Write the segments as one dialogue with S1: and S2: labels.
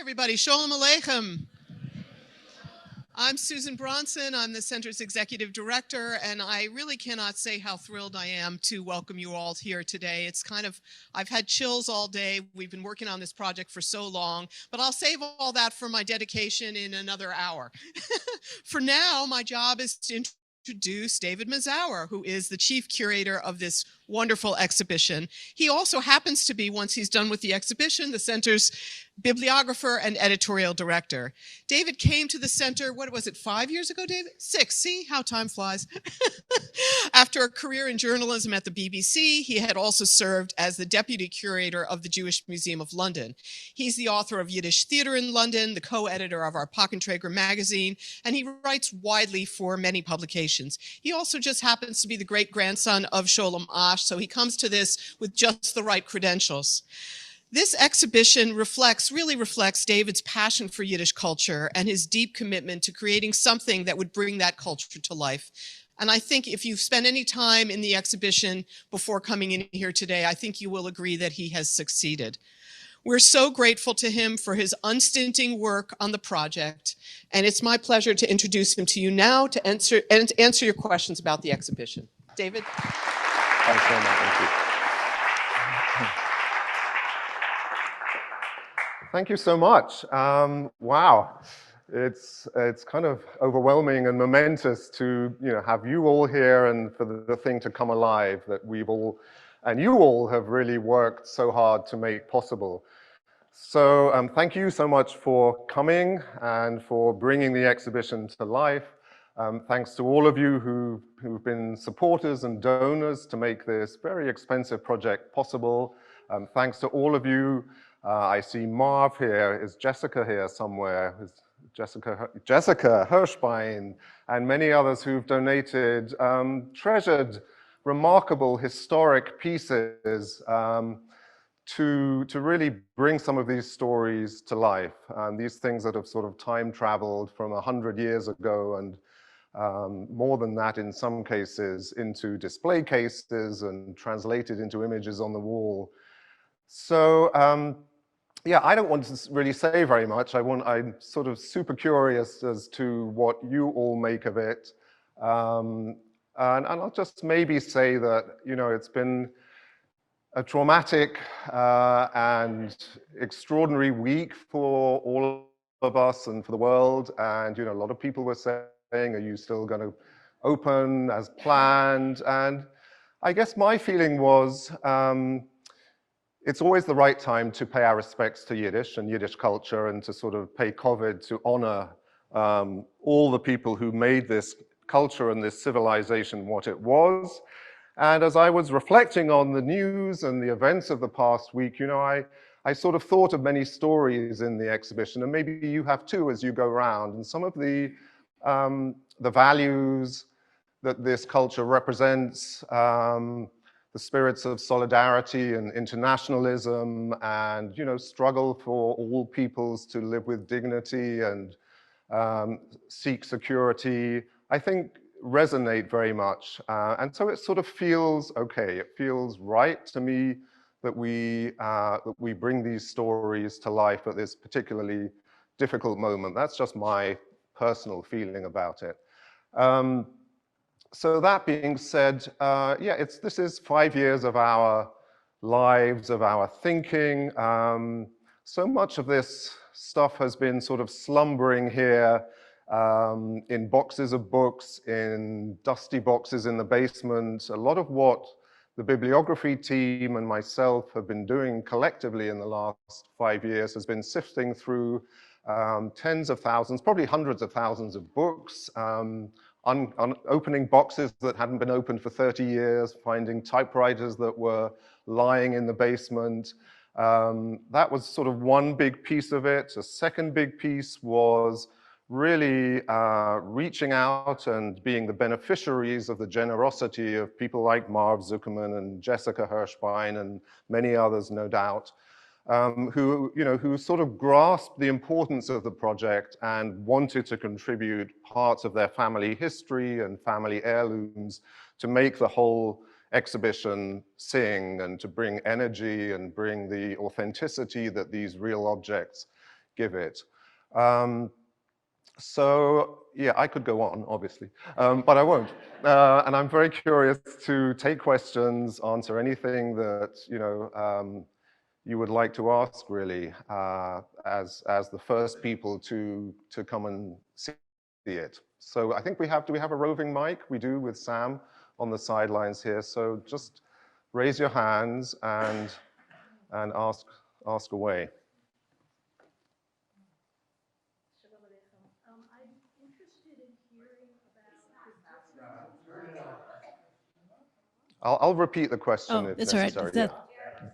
S1: everybody. Shalom Aleichem. I'm Susan Bronson. I'm the Center's Executive Director, and I really cannot say how thrilled I am to welcome you all here today. I've had chills all day. We've been working on this project for so long, but I'll save all that for my dedication in another hour. For now, my job is to introduce David Mazower, who is the chief curator of this wonderful exhibition. He also happens to be, once he's done with the exhibition, the Center's bibliographer and editorial director. David came to the Center, what was it, 5 years ago, David? 6, see how time flies. After a career in journalism at the BBC, he had also served as the deputy curator of the Jewish Museum of London. He's the author of Yiddish Theater in London, the co-editor of our Pockenträger magazine, and he writes widely for many publications. He also just happens to be the great-grandson of Sholem Asch, so he comes to this with just the right credentials. This exhibition really reflects David's passion for Yiddish culture and his deep commitment to creating something that would bring that culture to life. And I think if you've spent any time in the exhibition before coming in here today, I think you will agree that he has succeeded. We're so grateful to him for his unstinting work on the project, and it's my pleasure to introduce him to you now to answer your questions about the exhibition. David?
S2: Thanks very much. Thank you. Thank you so much. Wow, it's kind of overwhelming and momentous to have you all here and for the thing to come alive that we've all and you all have really worked so hard to make possible. So thank you so much for coming and for bringing the exhibition to life. Thanks to all of you who've been supporters and donors to make this very expensive project possible. Thanks to all of you. I see Marv here. Is Jessica here somewhere? Is Jessica Hirschbein and many others who've donated treasured, remarkable, historic pieces to really bring some of these stories to life. These things that have sort of time traveled from 100 years ago and more than that in some cases into display cases and translated into images on the wall. So yeah, I don't want to really say very much. I'm sort of super curious as to what you all make of it. And I'll just maybe say that, it's been a traumatic and extraordinary week for all of us and for the world. And, a lot of people were saying, are you still going to open as planned? And I guess my feeling was, it's always the right time to pay our respects to Yiddish and Yiddish culture and to sort of pay kavod to honor all the people who made this culture and this civilization what it was. And as I was reflecting on the news and the events of the past week, I sort of thought of many stories in the exhibition, and maybe you have too as you go around, and some of the values that this culture represents, the spirits of solidarity and internationalism and, struggle for all peoples to live with dignity and seek security, I think resonate very much. And so it sort of feels okay. It feels right to me that we bring these stories to life at this particularly difficult moment. That's just my personal feeling about it. So that being said, yeah, this is 5 years of our lives, of our thinking. So much of this stuff has been sort of slumbering here in boxes of books, in dusty boxes in the basement. A lot of what the bibliography team and myself have been doing collectively in the last 5 years has been sifting through tens of thousands, probably hundreds of thousands of books, opening boxes that hadn't been opened for 30 years, finding typewriters that were lying in the basement. That was sort of one big piece of it. A second big piece was really reaching out and being the beneficiaries of the generosity of people like Marv Zuckerman and Jessica Hirschbein and many others, no doubt, who sort of grasped the importance of the project and wanted to contribute parts of their family history and family heirlooms to make the whole exhibition sing and to bring energy and bring the authenticity that these real objects give it. So yeah, I could go on, obviously, but I won't. And I'm very curious to take questions, answer anything that you would like to ask, really, as the first people to come and see it. So I think do we have a roving mic? We do, with Sam on the sidelines here. So just raise your hands and ask away. I'll repeat the question if
S3: That's all right.
S2: necessary. Yeah.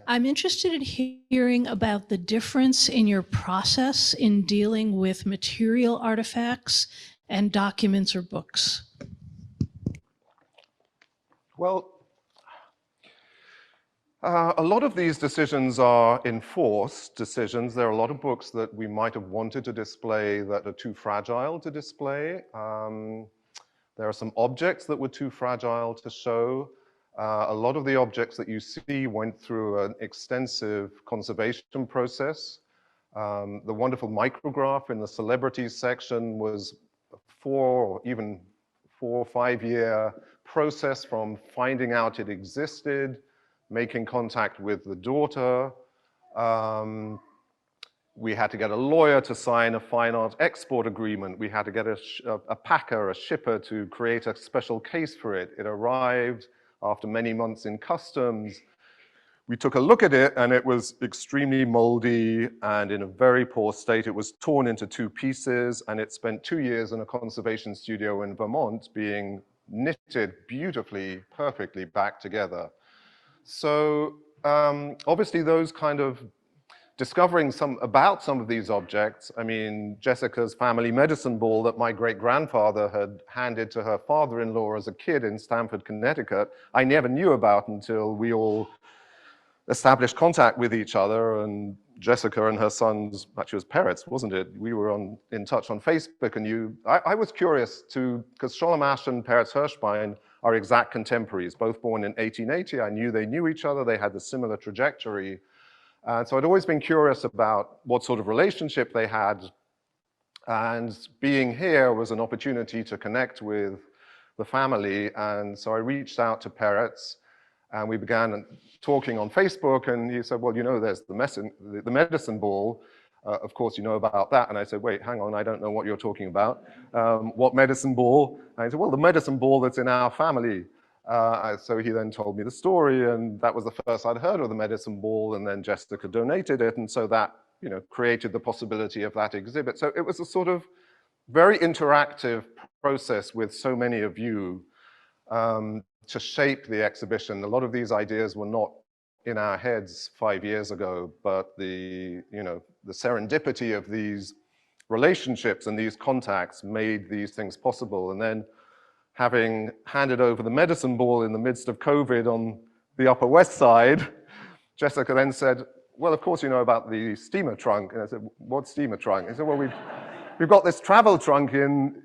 S3: I'm interested in hearing about the difference in your process in dealing with material artifacts and documents or books.
S2: Well, a lot of these decisions are enforced decisions. There are a lot of books that we might have wanted to display that are too fragile to display. There are some objects that were too fragile to show. A lot of the objects that you see went through an extensive conservation process. The wonderful micrograph in the celebrities section was even 4 or 5 year process from finding out it existed, making contact with the daughter. We had to get a lawyer to sign a fine art export agreement. We had to get a packer, a shipper, to create a special case for it. It arrived after many months in customs. We took a look at it, and it was extremely moldy and in a very poor state. It was torn into 2 pieces, and it spent 2 years in a conservation studio in Vermont being knitted beautifully, perfectly back together. So obviously those kind of discovering about some of these objects, I mean, Jessica's family medicine ball that my great-grandfather had handed to her father-in-law as a kid in Stamford, Connecticut, I never knew about until we all established contact with each other, and Jessica and her sons, actually it was Peretz, wasn't it? We were in touch on Facebook, and I was curious because Sholem Asch and Peretz Hirschbein are exact contemporaries, both born in 1880. I knew they knew each other, they had a similar trajectory. And so I'd always been curious about what sort of relationship they had, and being here was an opportunity to connect with the family. And so I reached out to Peretz, and we began talking on Facebook, and he said, well, there's the medicine ball. Of course, you know about that. And I said, wait, hang on, I don't know what you're talking about. What medicine ball? And he said, well, the medicine ball that's in our family. So he then told me the story, and that was the first I'd heard of the medicine ball, and then Jessica donated it, and so that created the possibility of that exhibit. So it was a sort of very interactive process with so many of you to shape the exhibition. A lot of these ideas were not in our heads 5 years ago, but the serendipity of these relationships and these contacts made these things possible. And then, having handed over the medicine ball in the midst of COVID on the Upper West Side, Jessica then said, well, of course you know about the steamer trunk. And I said, what steamer trunk? He said, well, we've got this travel trunk in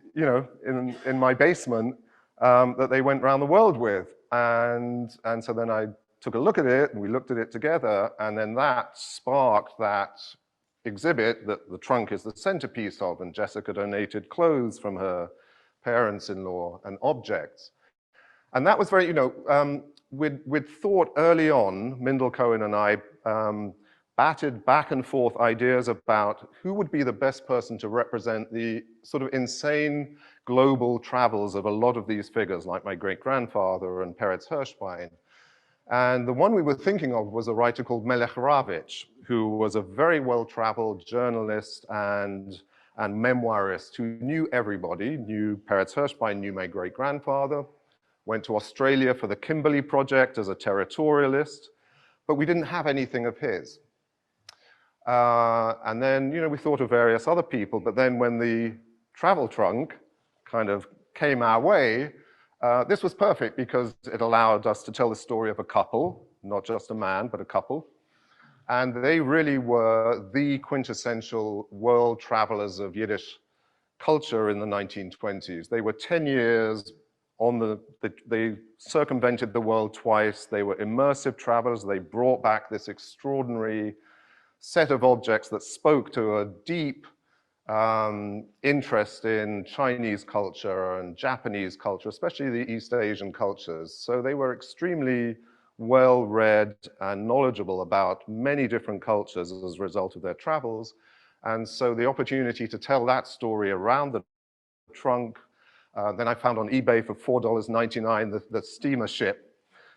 S2: my basement that they went around the world with. And so then I took a look at it, and we looked at it together, and then that sparked that exhibit that the trunk is the centerpiece of, and Jessica donated clothes from her parents-in-law and objects. And that was very, we'd thought early on, Mindel Cohen and I batted back and forth ideas about who would be the best person to represent the sort of insane global travels of a lot of these figures, like my great-grandfather and Peretz Hirschbein. And the one we were thinking of was a writer called Melech Ravitch, who was a very well-traveled journalist and memoirist who knew everybody, knew Peretz Hirschbein, knew my great-grandfather, went to Australia for the Kimberley Project as a territorialist, but we didn't have anything of his. And then, we thought of various other people, but then when the travel trunk kind of came our way, this was perfect because it allowed us to tell the story of a couple, not just a man, but a couple. And they really were the quintessential world travelers of Yiddish culture in the 1920s. They were 10 years they circumvented the world twice. They were immersive travelers. They brought back this extraordinary set of objects that spoke to a deep interest in Chinese culture and Japanese culture, especially the East Asian cultures. So they were extremely well-read and knowledgeable about many different cultures as a result of their travels. And so the opportunity to tell that story around the trunk, then I found on eBay for $4.99 the steamer ship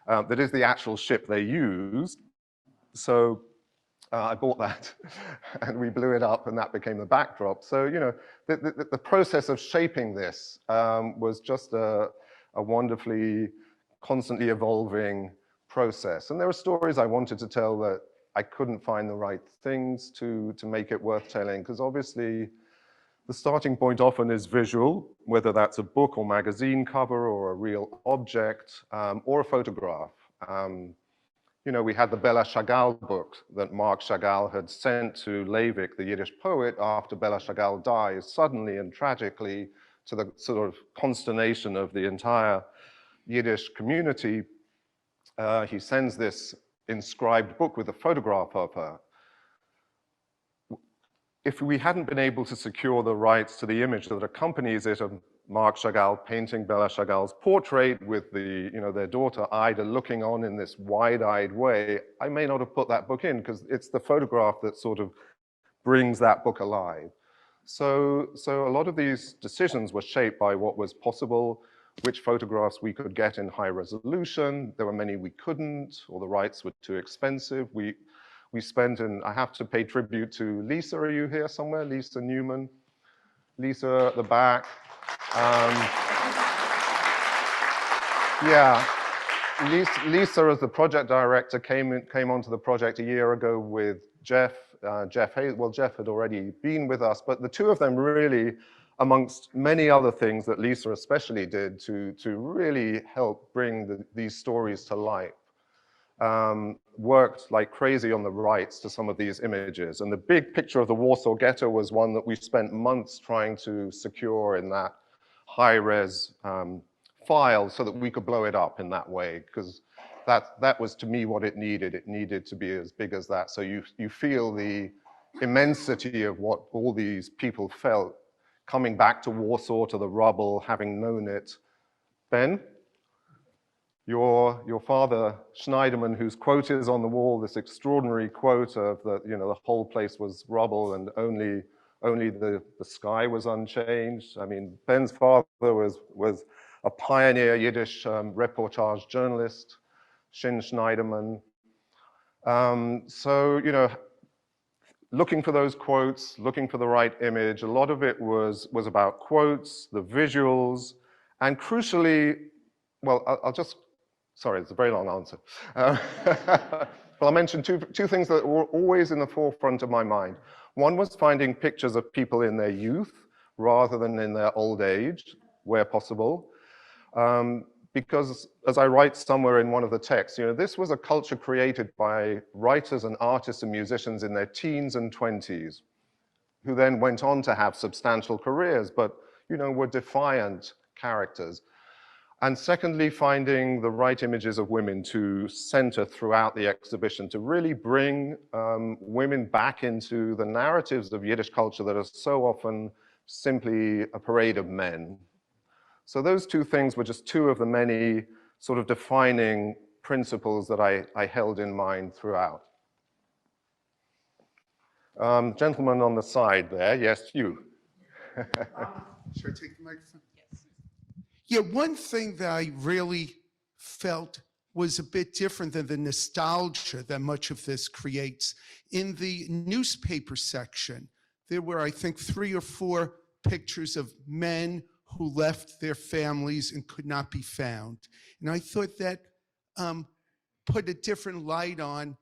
S2: that is the actual ship they used. So I bought that and we blew it up and that became the backdrop. So, you know, the process of shaping this was just a wonderfully, constantly evolving process. And there were stories I wanted to tell that I couldn't find the right things to make it worth telling, because obviously the starting point often is visual, whether that's a book or magazine cover or a real object or a photograph. You know, we had the Bella Chagall book that Marc Chagall had sent to Leivik, the Yiddish poet, after Bella Chagall dies suddenly and tragically, to the sort of consternation of the entire Yiddish community. He sends this inscribed book with a photograph of her. If we hadn't been able to secure the rights to the image that accompanies it of Marc Chagall painting Bella Chagall's portrait with the, you know, their daughter Ida looking on in this wide-eyed way, I may not have put that book in, because it's the photograph that sort of brings that book alive. So a lot of these decisions were shaped by what was possible, which photographs we could get in high resolution. There were many we couldn't, or the rights were too expensive. We spent, and I have to pay tribute to Lisa. Are you here somewhere? Lisa Newman. Lisa at the back. Yeah, Lisa as the project director came onto the project a year ago with Jeff. Jeff had already been with us, but the two of them really, amongst many other things that Lisa especially did to really help bring these stories to life, worked like crazy on the rights to some of these images. And the big picture of the Warsaw Ghetto was one that we spent months trying to secure in that high-res file so that we could blow it up in that way, because that was to me what it needed. It needed to be as big as that. So you feel the immensity of what all these people felt coming back to Warsaw, to the rubble, having known it. Ben? Your father, Schneiderman, whose quote is on the wall, this extraordinary quote of that, you know, the whole place was rubble and only the sky was unchanged. I mean, Ben's father was a pioneer Yiddish reportage journalist, Shin Schneiderman. So, you know, looking for those quotes, looking for the right image, a lot of it was about quotes, the visuals, and crucially, well, I'll just, sorry, it's a very long answer. But I'll mention two things that were always in the forefront of my mind. One was finding pictures of people in their youth rather than in their old age, where possible. Because as I write somewhere in one of the texts, you know, this was a culture created by writers and artists and musicians in their teens and 20s, who then went on to have substantial careers, but, you know, were defiant characters. And secondly, finding the right images of women to center throughout the exhibition, to really bring women back into the narratives of Yiddish culture that are so often simply a parade of men. So those two things were just two of the many sort of defining principles that I held in mind throughout. Gentleman on the side there, yes, you.
S4: Should I take the microphone? Yes. Yeah, one thing that I really felt was a bit different than the nostalgia that much of this creates. In the newspaper section, there were, I think, 3 or 4 pictures of men who left their families and could not be found. And I thought that put a different light on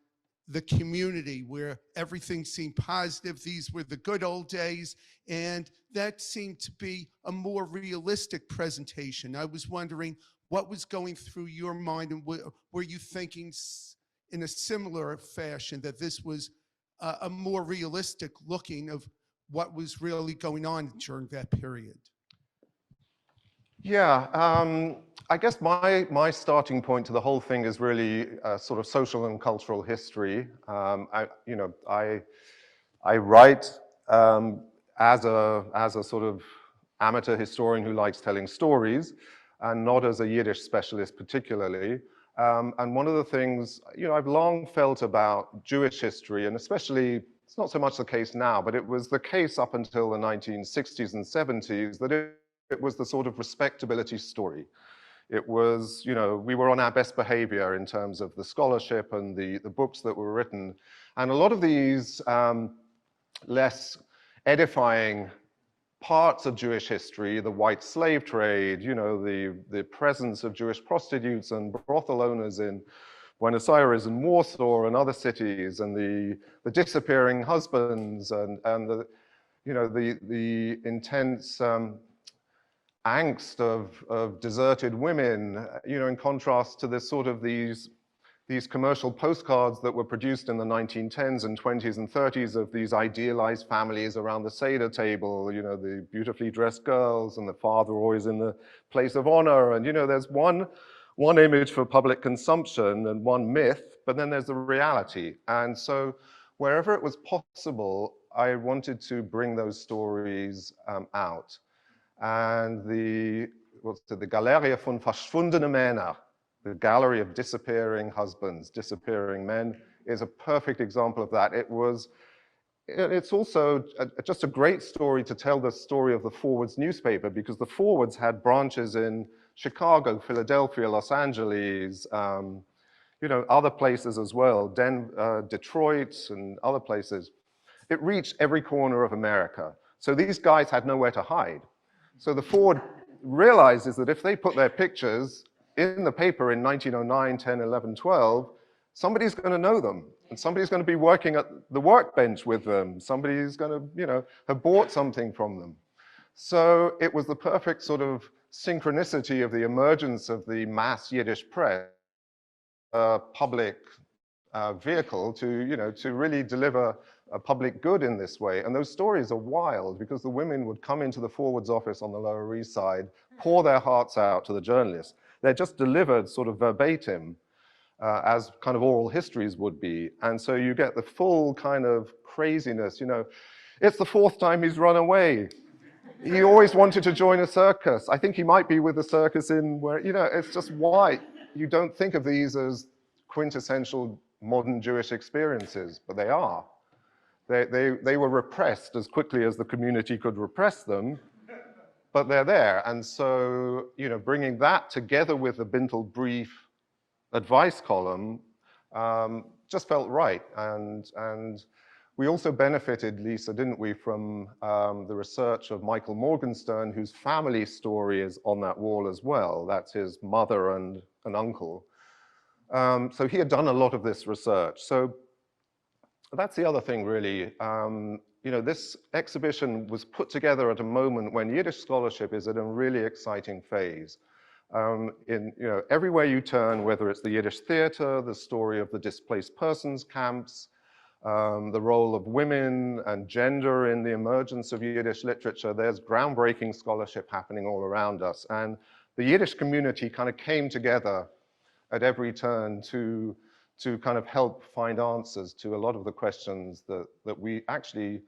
S4: the community where everything seemed positive. These were the good old days, and that seemed to be a more realistic presentation. I was wondering what was going through your mind, and were you thinking in a similar fashion that this was a more realistic looking of what was really going on during that period?
S2: Yeah, I guess my starting point to the whole thing is really sort of social and cultural history. I write as a sort of amateur historian who likes telling stories, and not as a Yiddish specialist particularly. And one of the things, I've long felt about Jewish history, and especially, it's not so much the case now, but it was the case up until the 1960s and 70s, that it was the sort of respectability story. It was, we were on our best behavior in terms of the scholarship and the books that were written. And a lot of these less edifying parts of Jewish history, the white slave trade, the presence of Jewish prostitutes and brothel owners in Buenos Aires and Warsaw and other cities, and the disappearing husbands, and the intense angst of deserted women, in contrast to this sort of these commercial postcards that were produced in the 1910s and 20s and 30s of these idealized families around the Seder table, the beautifully dressed girls and the father always in the place of honor. And, there's one image for public consumption and one myth, but then there's the reality. And so wherever it was possible, I wanted to bring those stories out. And the Galerie von verschwundene Männer, the gallery of disappearing husbands, disappearing men, is a perfect example of that. It's also just a great story to tell the story of the Forwards newspaper, because the Forwards had branches in Chicago, Philadelphia, Los Angeles, other places as well, Detroit and other places. It reached every corner of America. So these guys had nowhere to hide. So the Forward realizes that if they put their pictures in the paper in 1909, 10, 11, 12, somebody's going to know them, and somebody's going to be working at the workbench with them. Somebody's going to, have bought something from them. So it was the perfect sort of synchronicity of the emergence of the mass Yiddish press, public vehicle to really deliver a public good in this way. And those stories are wild, because the women would come into the Forwards office on the Lower East Side, pour their hearts out to the journalists. They're just delivered sort of verbatim, as kind of oral histories would be. And so you get the full kind of craziness, it's the fourth time he's run away. He always wanted to join a circus. I think he might be with a circus in where, it's just why you don't think of these as quintessential modern Jewish experiences, but they are. They were repressed as quickly as the community could repress them, but they're there. And so, bringing that together with the Bintel brief advice column just felt right. And we also benefited, Lisa, didn't we, from the research of Michael Morgenstern, whose family story is on that wall as well. That's his mother and an uncle. So he had done a lot of this research. So that's the other thing, really. This exhibition was put together at a moment when Yiddish scholarship is at a really exciting phase. Everywhere you turn, whether it's the Yiddish theater, the story of the displaced persons camps, the role of women and gender in the emergence of Yiddish literature, there's groundbreaking scholarship happening all around us. And the Yiddish community kind of came together at every turn to kind of help find answers to a lot of the questions that we actually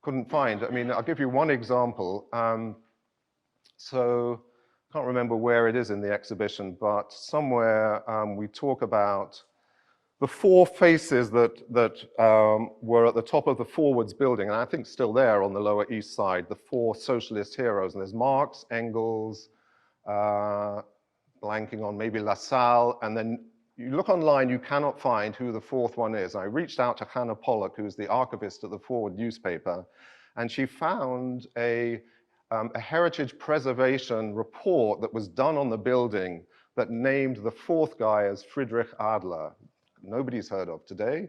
S2: couldn't find. I mean, I'll give you one example. So I can't remember where it is in the exhibition, but somewhere we talk about the four faces that were at the top of the Forwards building, and I think still there on the Lower East Side, the four socialist heroes. And there's Marx, Engels, blanking on maybe LaSalle, and then you look online, you cannot find who the fourth one is. I reached out to Hannah Pollock, who's the archivist at the Forward newspaper, and she found a heritage preservation report that was done on the building that named the fourth guy as Friedrich Adler. Nobody's heard of today,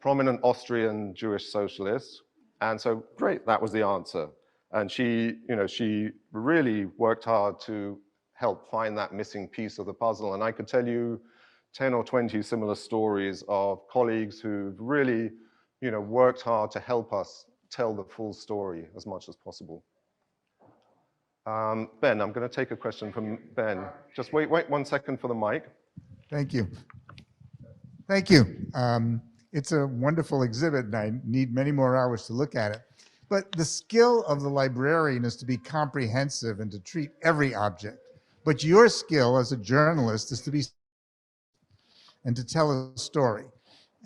S2: prominent Austrian Jewish socialist. And so, great, that was the answer. And she really worked hard to help find that missing piece of the puzzle. And I could tell you 10 or 20 similar stories of colleagues who've really, worked hard to help us tell the full story as much as possible. Ben, I'm going to take a question from Ben. Just wait 1 second for the mic.
S5: Thank you. Thank you. It's a wonderful exhibit, and I need many more hours to look at it. But the skill of the librarian is to be comprehensive and to treat every object. But your skill as a journalist is to be and to tell a story.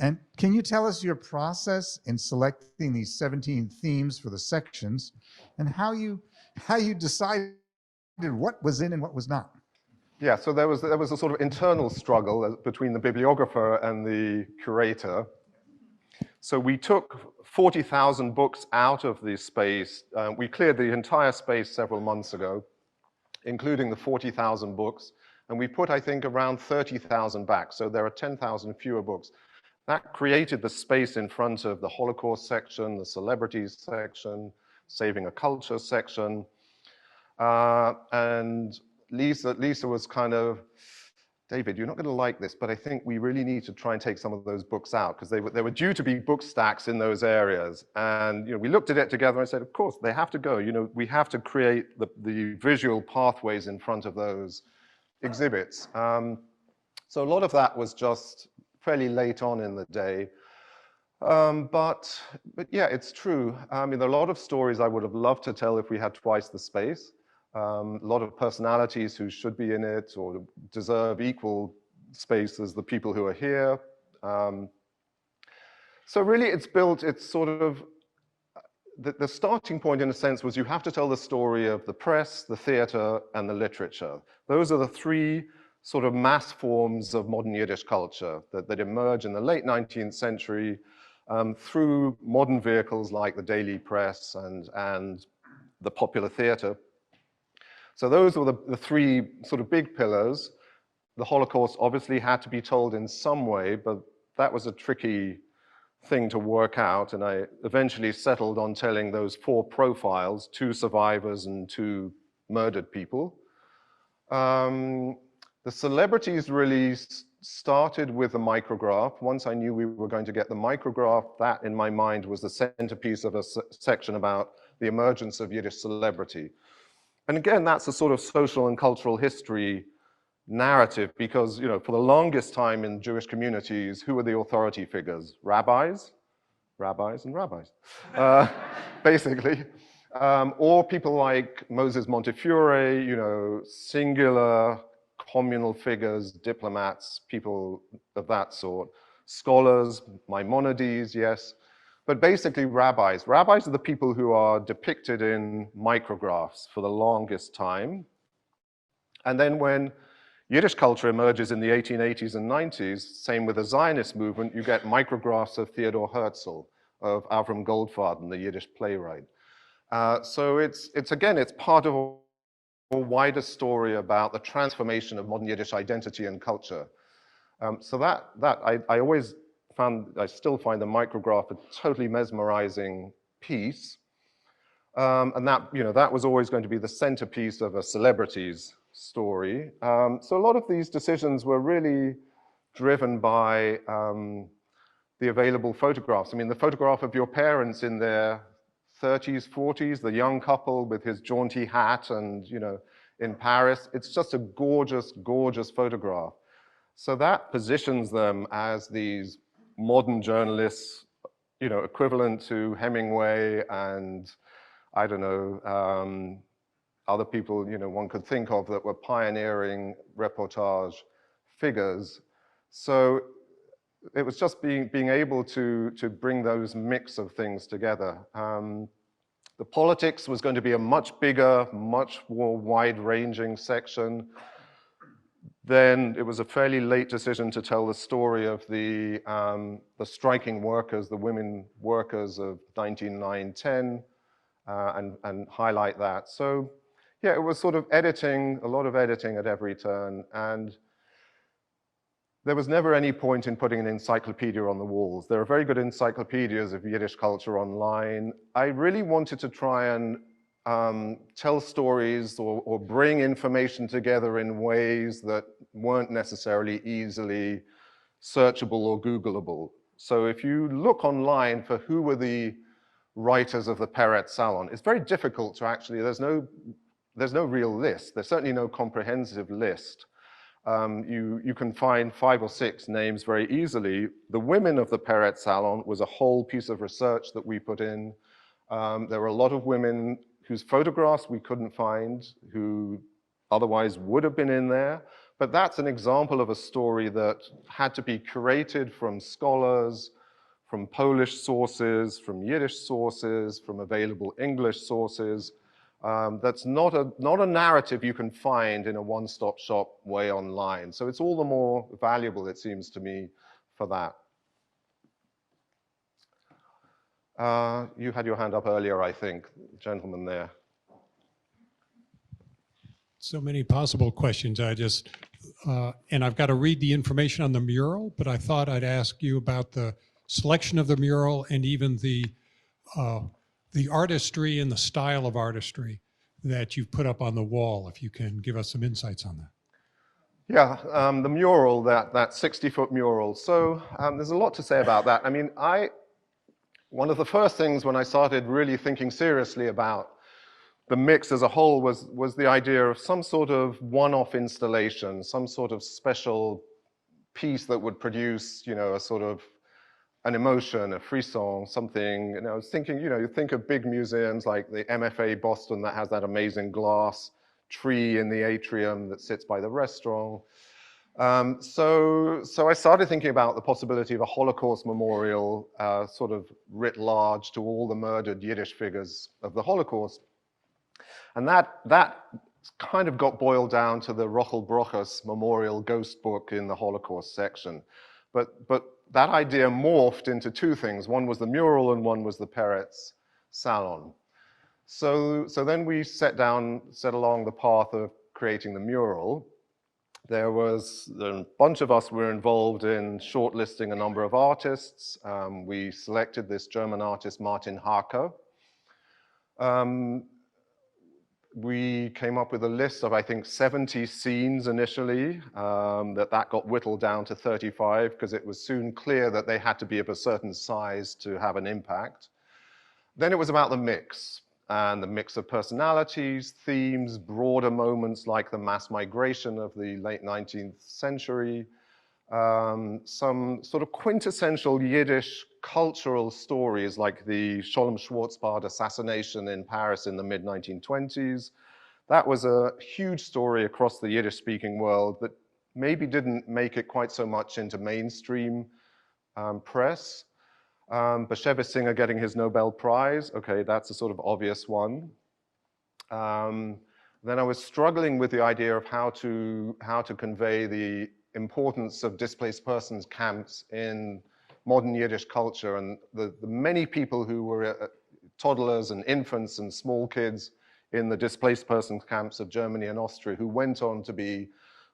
S5: And can you tell us your process in selecting these 17 themes for the sections and how you decided what was in and what was not?
S2: Yeah, so there was a sort of internal struggle between the bibliographer and the curator. So we took 40,000 books out of the space. We cleared the entire space several months ago, including the 40,000 books. And we put, I think, around 30,000 back. So there are 10,000 fewer books. That created the space in front of the Holocaust section, the celebrities section, saving a culture section. And Lisa was kind of, David, you're not going to like this, but I think we really need to try and take some of those books out because they were due to be book stacks in those areas. And we looked at it together and said, of course, they have to go. We have to create the visual pathways in front of those exhibits. So a lot of that was just fairly late on in the day. But yeah, it's true. I mean, there are a lot of stories I would have loved to tell if we had twice the space. A lot of personalities who should be in it or deserve equal space as the people who are here. So really it's sort of, the starting point in a sense was you have to tell the story of the press, the theater, and the literature. Those are the three sort of mass forms of modern Yiddish culture that emerge in the late 19th century through modern vehicles like the daily press and the popular theater. So those were the three sort of big pillars. The Holocaust obviously had to be told in some way, but that was a tricky thing to work out. And I eventually settled on telling those four profiles, 2 survivors and 2 murdered people. The celebrities really started with the micrograph. Once I knew we were going to get the micrograph, that in my mind was the centerpiece of a section about the emergence of Yiddish celebrity. And again, that's a sort of social and cultural history narrative because, for the longest time in Jewish communities, who were the authority figures? Rabbis and rabbis, basically. Or people like Moses Montefiore, singular communal figures, diplomats, people of that sort. Scholars, Maimonides, yes. But basically rabbis. Rabbis are the people who are depicted in micrographs for the longest time. And then when Yiddish culture emerges in the 1880s and 90s, same with the Zionist movement, you get micrographs of Theodor Herzl, of Avram Goldfaden, the Yiddish playwright. So it's part of a wider story about the transformation of modern Yiddish identity and culture. So I always I still find the micrograph a totally mesmerizing piece. And that was always going to be the centerpiece of a celebrity's story. So a lot of these decisions were really driven by the available photographs. I mean, the photograph of your parents in their 30s, 40s, the young couple with his jaunty hat and, in Paris, it's just a gorgeous, gorgeous photograph. So that positions them as these modern journalists, equivalent to Hemingway and, I don't know, other people, one could think of that were pioneering reportage figures. So it was just being able to bring those mix of things together. The politics was going to be a much bigger, much more wide-ranging section. Then it was a fairly late decision to tell the story of the striking workers, the women workers of 1909-10, and highlight that. So yeah, it was sort of editing, a lot of editing at every turn, and there was never any point in putting an encyclopedia on the walls. There are very good encyclopedias of Yiddish culture online. I really wanted to try and tell stories or bring information together in ways that weren't necessarily easily searchable or Googleable. So if you look online for who were the writers of the Peret Salon, it's very difficult to actually, there's there's no real list. There's certainly no comprehensive list. You can find 5 or 6 names very easily. The women of the Peretz Salon was a whole piece of research that we put in. There were a lot of women whose photographs we couldn't find, who otherwise would have been in there. But that's an example of a story that had to be curated from scholars, from Polish sources, from Yiddish sources, from available English sources. That's not a narrative you can find in a one-stop shop way online. So it's all the more valuable, it seems to me, for that. You had your hand up earlier, I think, gentleman there.
S6: So many possible questions. And I've got to read the information on the mural, but I thought I'd ask you about the selection of the mural and even the artistry and the style of artistry that you've put up on the wall, if you can give us some insights on that.
S2: Yeah, the mural, that 60-foot mural. So there's a lot to say about that. I mean, one of the first things when I started really thinking seriously about the mix as a whole was the idea of some sort of one-off installation, some sort of special piece that would produce, you know, a sort of an emotion, a frisson, something. And I was thinking, you know, you think of big museums like the MFA Boston that has that amazing glass tree in the atrium that sits by the restaurant. So I started thinking about the possibility of a Holocaust memorial sort of writ large to all the murdered Yiddish figures of the Holocaust. And that kind of got boiled down to the Rochel Brochus Memorial Ghost Book in the Holocaust section. But that idea morphed into 2 things. One was the mural and one was the Peretz Salon. So then we set along the path of creating the mural. There was a bunch of us were involved in shortlisting a number of artists. We selected this German artist, Martin Hake. We came up with a list of, I think, 70 scenes initially, that got whittled down to 35 because it was soon clear that they had to be of a certain size to have an impact. Then it was about the mix, and the mix of personalities, themes, broader moments like the mass migration of the late 19th century, some sort of quintessential Yiddish cultural stories like the Sholem Schwarzbard assassination in Paris in the mid-1920s. That was a huge story across the Yiddish-speaking world that maybe didn't make it quite so much into mainstream press. Bashevis Singer getting his Nobel Prize, okay, that's a sort of obvious one. Then I was struggling with the idea of how to convey the importance of displaced persons camps in modern Yiddish culture, and the many people who were toddlers and infants and small kids in the displaced persons camps of Germany and Austria who went on to be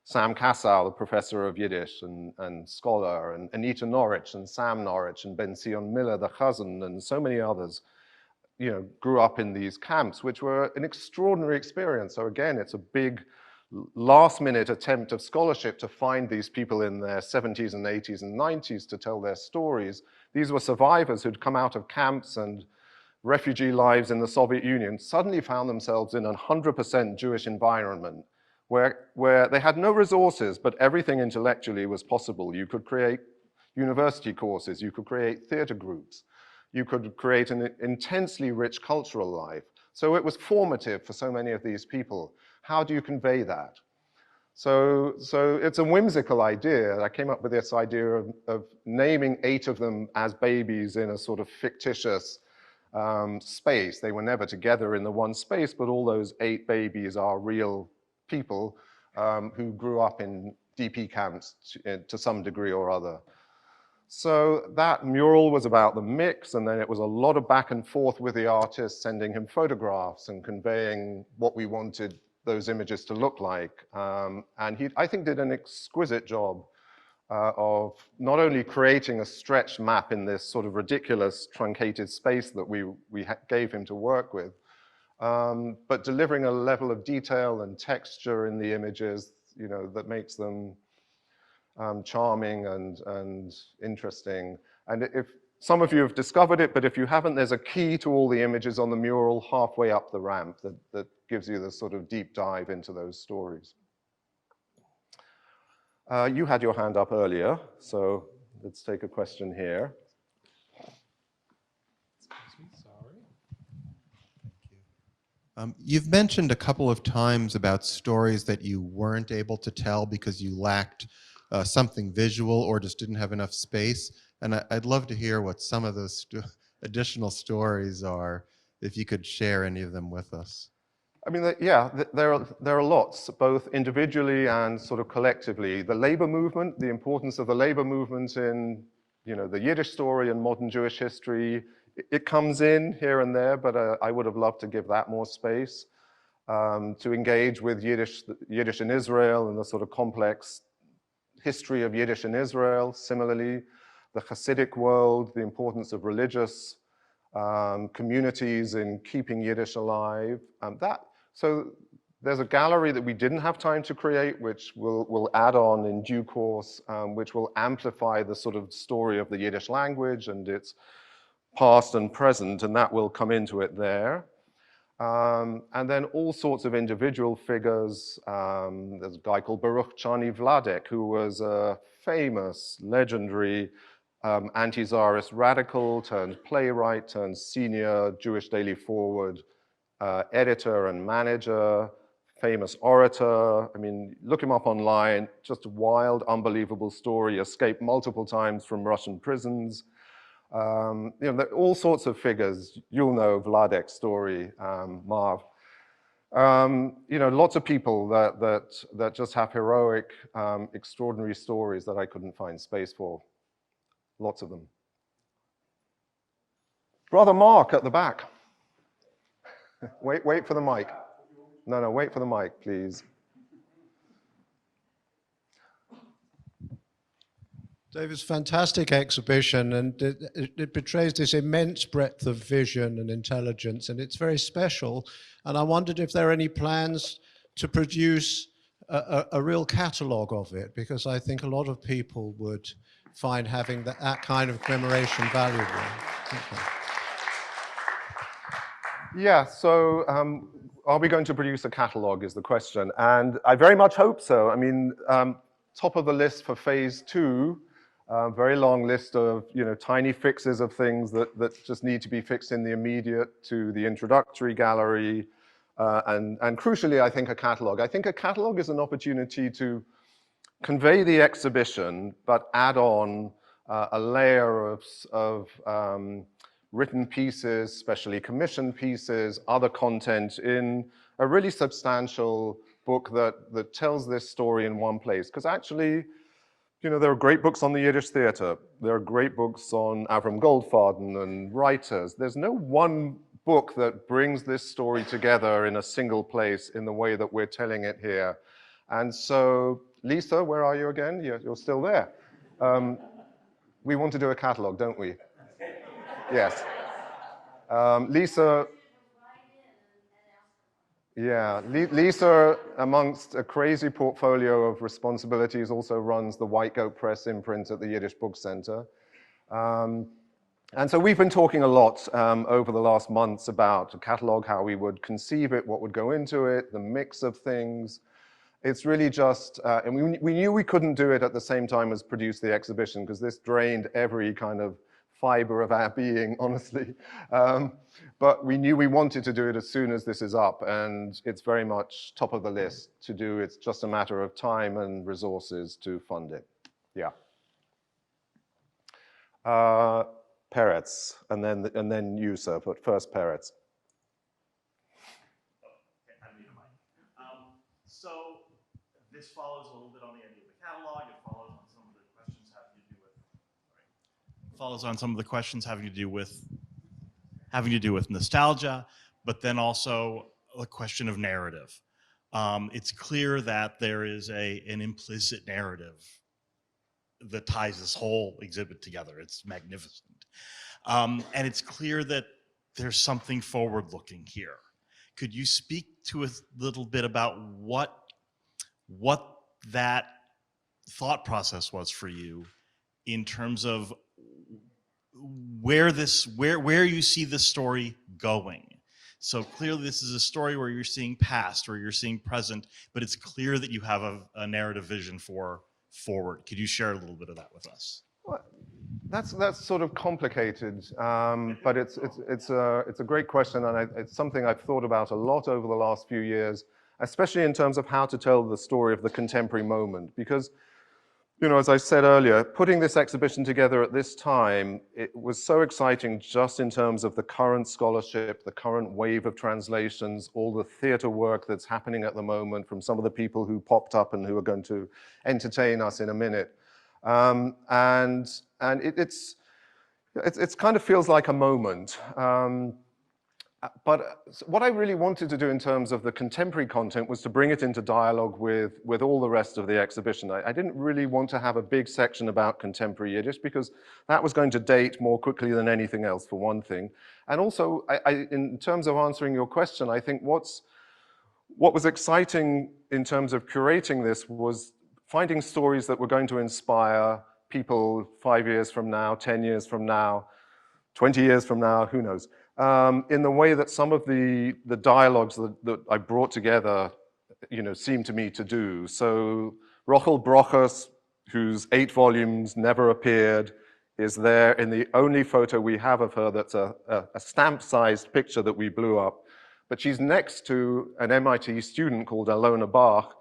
S2: Sam Kassal, a professor of Yiddish and scholar, and Anita Norwich and Sam Norwich and Ben Sion Miller, the Chazan, and so many others, you know, grew up in these camps, which were an extraordinary experience. So again, it's a big last-minute attempt of scholarship to find these people in their 70s and 80s and 90s to tell their stories. These were survivors who'd come out of camps and refugee lives in the Soviet Union, suddenly found themselves in a 100% Jewish environment where they had no resources, but everything intellectually was possible. You could create university courses, you could create theater groups, you could create an intensely rich cultural life. So it was formative for so many of these people. How do you convey that? So it's a whimsical idea. I came up with this idea of naming 8 of them as babies in a sort of fictitious space. They were never together in the one space, but all those 8 babies are real people who grew up in DP camps to some degree or other. So that mural was about the mix, and then it was a lot of back and forth with the artist, sending him photographs and conveying what we wanted those images to look like. And he, I think, did an exquisite job of not only creating a stretched map in this sort of ridiculous truncated space that we gave him to work with, but delivering a level of detail and texture in the images, you know, that makes them charming and interesting. And if some of you have discovered it, but if you haven't, there's a key to all the images on the mural halfway up the ramp that gives you this sort of deep dive into those stories. You had your hand up earlier, so let's take a question here.
S7: You've mentioned a couple of times about stories that you weren't able to tell because you lacked something visual or just didn't have enough space. And I'd love to hear what some of those additional stories are, if you could share any of them with us.
S2: I mean, yeah, there are lots, both individually and sort of collectively. The labor movement, the importance of the labor movement in, the Yiddish story and modern Jewish history, it comes in here and there, but I would have loved to give that more space, to engage with Yiddish in Israel and the sort of complex history of Yiddish in Israel. Similarly, the Hasidic world, the importance of religious communities in keeping Yiddish alive. So there's a gallery that we didn't have time to create, which we'll add on in due course, which will amplify the sort of story of the Yiddish language and its past and present, and that will come into it there. And then all sorts of individual figures. There's a guy called Baruch Chani Vladek, who was a famous, legendary anti-Tsarist radical, turned playwright, turned senior Jewish Daily Forward editor and manager, famous orator. I mean, look him up online, just a wild, unbelievable story, escaped multiple times from Russian prisons. There are all sorts of figures. You'll know Vladek's story, Marv. Lots of people that just have heroic, extraordinary stories that I couldn't find space for. Lots of them. Brother Mark at the back. Wait for the mic. No, wait for the mic, please.
S8: David's fantastic exhibition, and it betrays this immense breadth of vision and intelligence, and it's very special. And I wondered if there are any plans to produce a real catalogue of it, because I think a lot of people would find having that kind of commemoration valuable.
S2: Yeah, so are we going to produce a catalogue is the question, and I very much hope so. I mean, top of the list for phase 2, very long list of tiny fixes of things that just need to be fixed in the immediate, to the introductory gallery, and crucially, I think a catalogue. I think a catalogue is an opportunity to convey the exhibition, but add on a layer of written pieces, specially commissioned pieces, other content in a really substantial book that tells this story in one place. Because actually, there are great books on the Yiddish theater. There are great books on Avram Goldfaden and writers. There's no one book that brings this story together in a single place in the way that we're telling it here. And so, Lisa, where are you again? You're still there. We want to do a catalogue, don't we? Yes. Lisa, Lisa, amongst a crazy portfolio of responsibilities, also runs the White Goat Press imprint at the Yiddish Book Center. And so we've been talking a lot over the last months about a catalogue, how we would conceive it, what would go into it, the mix of things. It's really just, and we knew we couldn't do it at the same time as produce the exhibition, because this drained every kind of fiber of our being, honestly. But we knew we wanted to do it as soon as this is up, and it's very much top of the list to do. It's just a matter of time and resources to fund it. Yeah. Peretz, and then you, sir, but first Peretz.
S9: So this follows a little bit on the idea of the catalog. It follows on some of the questions having to do with. Follows on some of the questions having to do with nostalgia, but then also a question of narrative. It's clear that there is an implicit narrative that ties this whole exhibit together. It's magnificent. And it's clear that there's something forward-looking here. Could you speak to a little bit about what that thought process was for you in terms of where you see this story going. So clearly this is a story where you're seeing past, where you're seeing present, but it's clear that you have a narrative vision for forward. Could you share a little bit of that with us?
S2: Well, that's sort of complicated, but it's a great question, and it's something I've thought about a lot over the last few years, especially in terms of how to tell the story of the contemporary moment. Because, you know, as I said earlier, putting this exhibition together at this time, it was so exciting just in terms of the current scholarship, the current wave of translations, all the theater work that's happening at the moment from some of the people who popped up and who are going to entertain us in a minute. And it's kind of feels like a moment. But what I really wanted to do in terms of the contemporary content was to bring it into dialogue with all the rest of the exhibition. I didn't really want to have a big section about contemporary Yiddish because that was going to date more quickly than anything else, for one thing. And also, in terms of answering your question, I think what was exciting in terms of curating this was finding stories that were going to inspire people 5 years from now, 10 years from now, 20 years from now, who knows, in the way that some of the dialogues that I brought together, you know, seem to me to do. So Rochel Brochus, whose 8 volumes never appeared, is there in the only photo we have of her that's a stamp-sized picture that we blew up. But she's next to an MIT student called Alona Bach,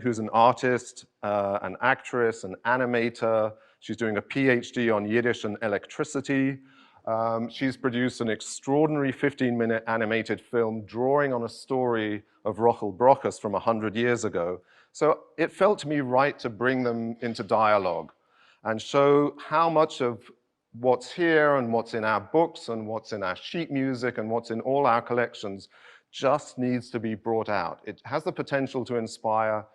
S2: who's an artist, an actress, an animator. She's doing a PhD on Yiddish and electricity. She's produced an extraordinary 15-minute animated film drawing on a story of Rochel Brochus from 100 years ago. So it felt to me right to bring them into dialogue and show how much of what's here and what's in our books and what's in our sheet music and what's in all our collections just needs to be brought out. It has the potential to inspire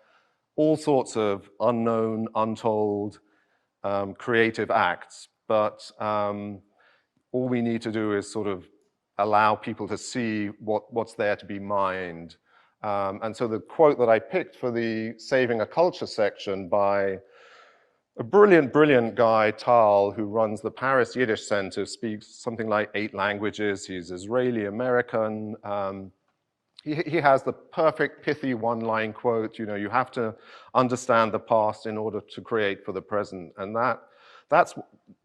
S2: all sorts of unknown, untold, creative acts, but all we need to do is sort of allow people to see what's there to be mined. And so the quote that I picked for the Saving a Culture section by a brilliant, brilliant guy, Tal, who runs the Paris Yiddish Center, speaks something like 8 languages. He's Israeli-American. He has the perfect pithy one-line quote, you know, you have to understand the past in order to create for the present. And that's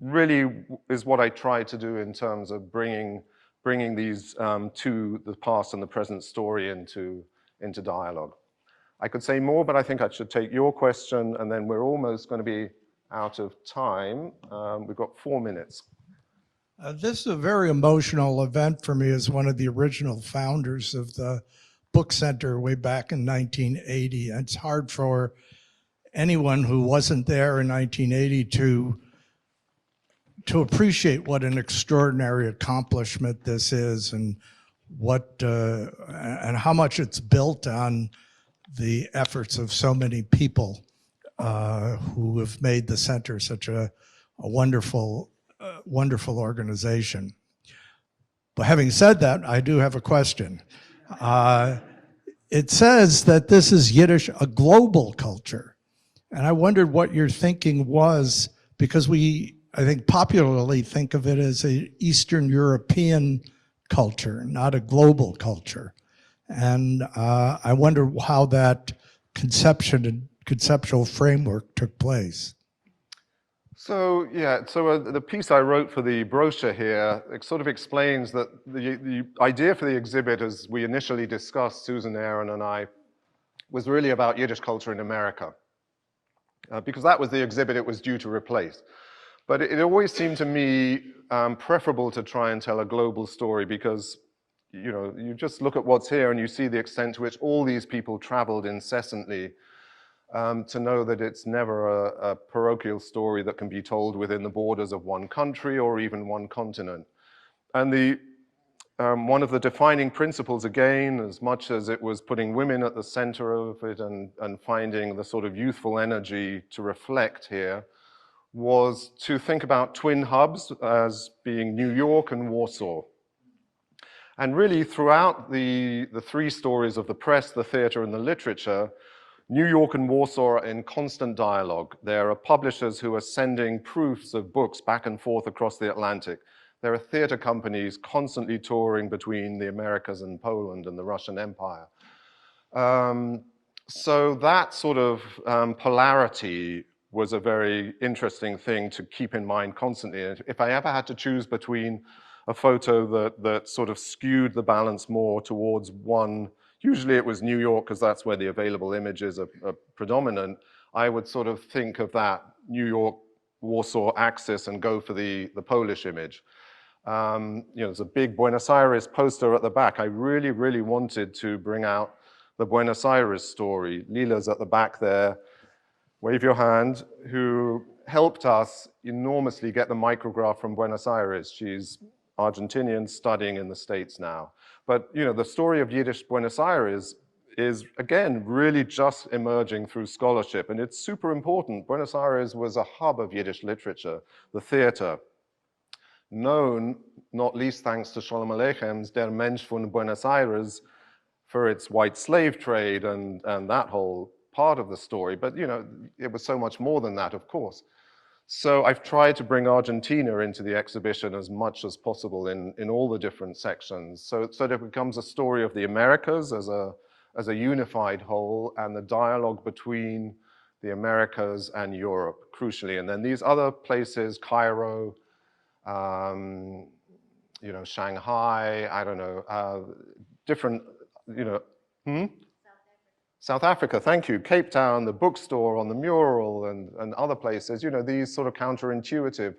S2: really is what I try to do in terms of bringing these to the past and the present story into dialogue. I could say more, but I think I should take your question, and then we're almost going to be out of time. We've got 4 minutes.
S10: This is a very emotional event for me as one of the original founders of the Book Center way back in 1980. It's hard for anyone who wasn't there in 1980 to appreciate what an extraordinary accomplishment this is and and how much it's built on the efforts of so many people who have made the center such a wonderful organization. But having said that, I do have a question. It says that this is Yiddish, a global culture. And I wondered what your thinking was, because I think popularly think of it as an Eastern European culture, not a global culture. And I wonder how that conceptual framework took place.
S2: So yeah, the piece I wrote for the brochure here, it sort of explains that the idea for the exhibit, as we initially discussed, Susan, Aaron, and I, was really about Yiddish culture in America, because that was the exhibit it was due to replace. But it always seemed to me preferable to try and tell a global story, because you know, you just look at what's here and you see the extent to which all these people traveled incessantly to know that it's never a parochial story that can be told within the borders of one country or even one continent. And one of the defining principles, again, as much as it was putting women at the center of it and finding the sort of youthful energy to reflect here, was to think about twin hubs as being New York and Warsaw. And really throughout the 3 stories of the press, the theater, and the literature, New York and Warsaw are in constant dialogue. There are publishers who are sending proofs of books back and forth across the Atlantic. There are theater companies constantly touring between the Americas and Poland and the Russian Empire. So that sort of polarity was a very interesting thing to keep in mind constantly. And if I ever had to choose between a photo that sort of skewed the balance more towards one, usually it was New York because that's where the available images are predominant, I would sort of think of that New York, Warsaw axis and go for the Polish image. There's a big Buenos Aires poster at the back. I really, really wanted to bring out the Buenos Aires story. Lila's at the back there, wave your hand, who helped us enormously get the micrograph from Buenos Aires. She's Argentinian, studying in the States now. But the story of Yiddish Buenos Aires is, again, really just emerging through scholarship, and it's super important. Buenos Aires was a hub of Yiddish literature, the theater, known, not least thanks to Sholem Aleichem's Der Mensch von Buenos Aires, for its white slave trade and that whole part of the story. But, it was so much more than that, of course. So I've tried to bring Argentina into the exhibition as much as possible in all the different sections, so that it becomes a story of the Americas as a unified whole, and the dialogue between the Americas and Europe, crucially. And then these other places, Cairo, Shanghai, I don't know, different, South Africa, thank you. Cape Town, the bookstore on the mural and other places, these sort of counterintuitive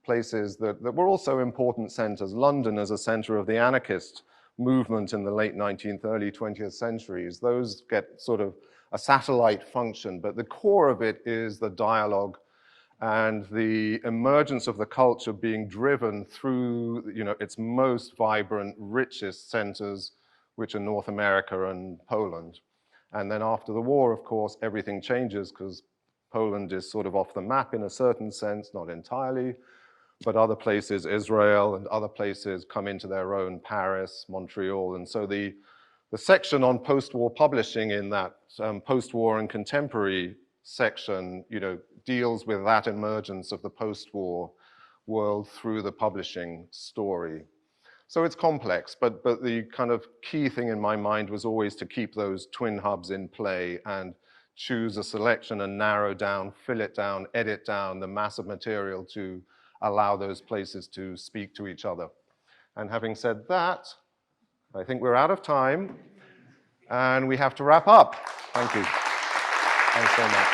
S2: places that were also important centers. London as a center of the anarchist movement in the late 19th, early 20th centuries. Those get sort of a satellite function, but the core of it is the dialogue and the emergence of the culture being driven through, its most vibrant, richest centers, which are North America and Poland. And then after the war, of course, everything changes because Poland is sort of off the map in a certain sense, not entirely, but other places, Israel and other places, come into their own, Paris, Montreal. And so the section on post-war publishing in that post-war and contemporary section, deals with that emergence of the post-war world through the publishing story. So it's complex, but the kind of key thing in my mind was always to keep those twin hubs in play and choose a selection and narrow down, fill it down, edit down the mass of material to allow those places to speak to each other. And having said that, I think we're out of time and we have to wrap up. Thank you. Thanks so much.